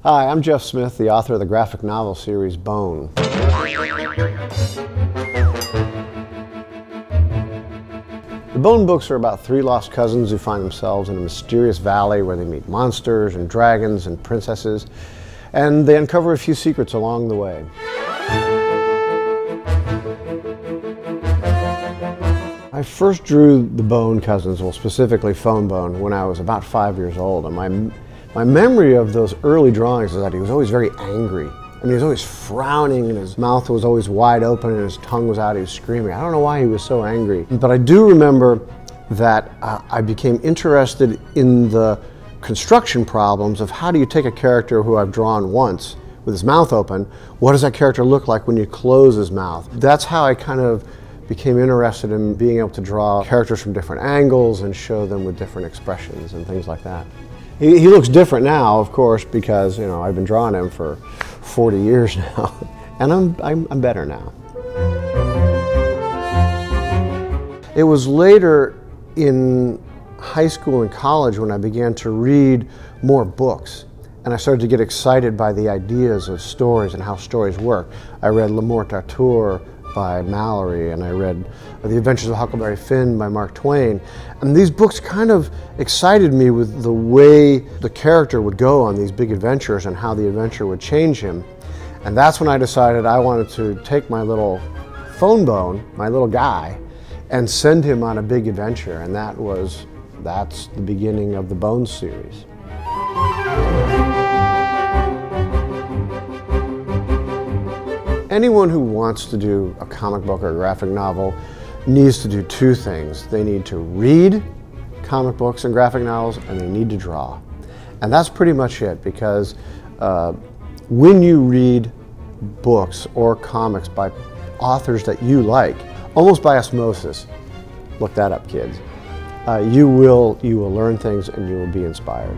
Hi, I'm Jeff Smith, the author of the graphic novel series Bone. The Bone books are about three lost cousins who find themselves in a mysterious valley where they meet monsters and dragons and princesses, and they uncover a few secrets along the way. I first drew the Bone cousins, well specifically Phone Bone, when I was about 5 years old, and my memory of those early drawings is that he was always very angry. I mean, he was always frowning and his mouth was always wide open and his tongue was out, he was screaming. I don't know why he was so angry. But I do remember that I became interested in the construction problems of how do you take a character who I've drawn once with his mouth open, what does that character look like when you close his mouth? That's how I kind of became interested in being able to draw characters from different angles and show them with different expressions and things like that. He looks different now, of course, because I've been drawing him for 40 years now, and I'm better now. It was later in high school and college when I began to read more books, and I started to get excited by the ideas of stories and how stories work. I read Le Morte d'Arthur by Mallory, and I read The Adventures of Huckleberry Finn by Mark Twain. And these books kind of excited me with the way the character would go on these big adventures and how the adventure would change him. And that's when I decided I wanted to take my little Phone Bone, my little guy, and send him on a big adventure. And that's the beginning of the Bone series. Anyone who wants to do a comic book or a graphic novel needs to do two things. They need to read comic books and graphic novels, and they need to draw. And that's pretty much it, because when you read books or comics by authors that you like, almost by osmosis, look that up, kids, you will learn things and you will be inspired.